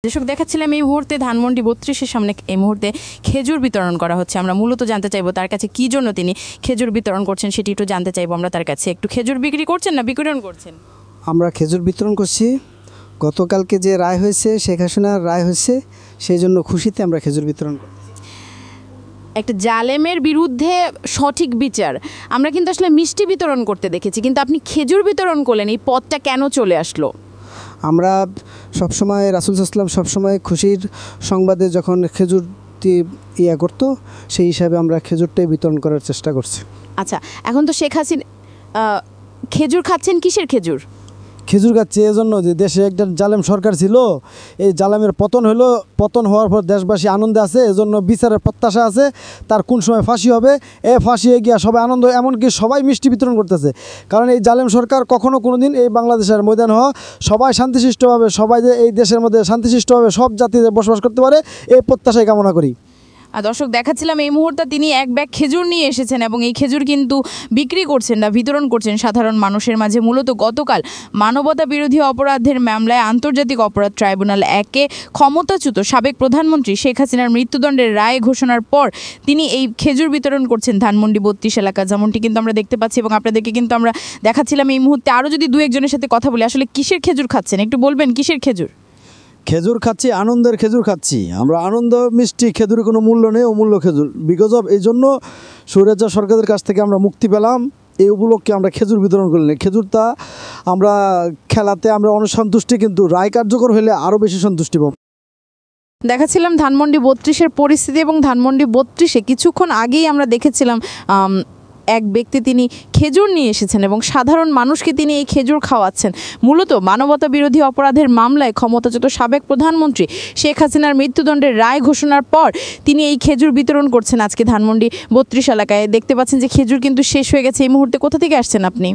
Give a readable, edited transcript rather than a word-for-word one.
দর্শক দেখাচ্ছিলাম এই মুহূর্তে ধানমন্ডি ৩২-এর সামনে এই মুহূর্তে খেজুর বিতরণ করা হচ্ছে। আমরা মূলত জানতে চাইবো তার কাছে কী জন্য তিনি খেজুর বিতরণ করছেন সেটি একটু জানতে চাইবো আমরা তার কাছে। একটু খেজুর বিক্রি করছেন না বিতরণ করছেন? আমরা খেজুর বিতরণ করছি। গতকালকে যে রায় হয়েছে, শেখ হাসিনার রায় হয়েছে, সেই জন্য খুশিতে আমরা খেজুর বিতরণ করছি। একটা জালেমের বিরুদ্ধে সঠিক বিচার, আমরা কিন্তু আসলে মিষ্টি বিতরণ করতে দেখেছি, কিন্তু আপনি খেজুর বিতরণ করলেন, এই পথটা কেন চলে আসলো? আমরা সবসময় রাসূল সাল্লাল্লাহু আলাইহি ওয়াসাল্লাম সবসময় খুশির সংবাদে যখন খেজুর করতো, সেই হিসাবে আমরা খেজুরটাই বিতরণ করার চেষ্টা করছি। আচ্ছা, এখন তো শেখ হাসিনা খেজুর খাচ্ছেন, কিসের খেজুর? খেজুর খাচ্ছে এজন্য যে দেশে একটা জালেম সরকার ছিল, এই জালেমের পতন হলো, পতন হওয়ার পর দেশবাসী আনন্দে আছে, এজন্য বিচারের প্রত্যাশা আছে তার কোন সময় ফাঁসি হবে। ফাঁসি হয়ে গিয়া সবাই আনন্দ, এমনকি সবাই মিষ্টি বিতরণ করতেছে, কারণ এই জালেম সরকার কখনো কোনো দিন এই বাংলাদেশের ময়দান হওয়া সবাই শান্তিশিষ্টভাবে, সবাই যে এই দেশের মধ্যে শান্তিশিষ্টভাবে সব জাতিতে বসবাস করতে পারে, এই প্রত্যাশাই কামনা করি। দর্শক দেখাচ্ছিলাম এই মুহূর্তে তিনি এক ব্যাগ খেজুর নিয়ে এসেছেন এবং এই খেজুর কিন্তু বিক্রি করছেন না, বিতরণ করছেন সাধারণ মানুষের মাঝে। মূলত গতকাল মানবতা বিরোধী অপরাধের মামলায় আন্তর্জাতিক অপরাধ ট্রাইব্যুনাল ১-এ ক্ষমতাচ্যুত সাবেক প্রধানমন্ত্রী শেখ হাসিনার মৃত্যুদণ্ডের রায় ঘোষণার পর তিনি এই খেজুর বিতরণ করছেন ধানমন্ডি ৩২ এলাকা, যেমনটি কিন্তু আমরা দেখতে পাচ্ছি এবং আপনাদেরকে কিন্তু আমরা দেখাচ্ছিলাম এই মুহূর্তে। আরও যদি দু একজনের সাথে কথা বলি, আসলে কিসের খেজুর খাচ্ছেন একটু বলবেন? কিসের খেজুর? খেজুর খাচ্ছি, আনন্দের খেজুর খাচ্ছি আমরা। আনন্দ মিষ্টি খেজুরের কোনো মূল্য নেই, অমূল্য খেজুর। বিকজ অফ এই জন্য স্বৈরাচার সরকারের কাছ থেকে আমরা মুক্তি পেলাম, এই উপলক্ষে আমরা খেজুর বিতরণ করলাম। খেজুরটা আমরা খেলাতে আমরা অনেক সন্তুষ্টি, কিন্তু রায় কার্যকর হলে আরও বেশি সন্তুষ্টি পাবো। দেখাচ্ছিলাম ধানমন্ডি ৩২-এর পরিস্থিতি এবং ধানমন্ডি ৩২-এ কিছুক্ষণ আগেই আমরা দেখেছিলাম এক ব্যক্তি তিনি খেজুর নিয়ে এসেছেন এবং সাধারণ মানুষকে তিনি এই খেজুর খাওয়াচ্ছেন। মূলত মানবতা বিরোধী অপরাধের মামলায় ক্ষমতাচ্যুত সাবেক প্রধানমন্ত্রী শেখ হাসিনার মৃত্যুদণ্ডের রায় ঘোষণার পর তিনি এই খেজুর বিতরণ করছেন আজকে ধানমন্ডি ৩২ এলাকায়। দেখতে পাচ্ছেন যে খেজুর কিন্তু শেষ হয়ে গেছে। এই মুহূর্তে কোথা থেকে আসছেন আপনি?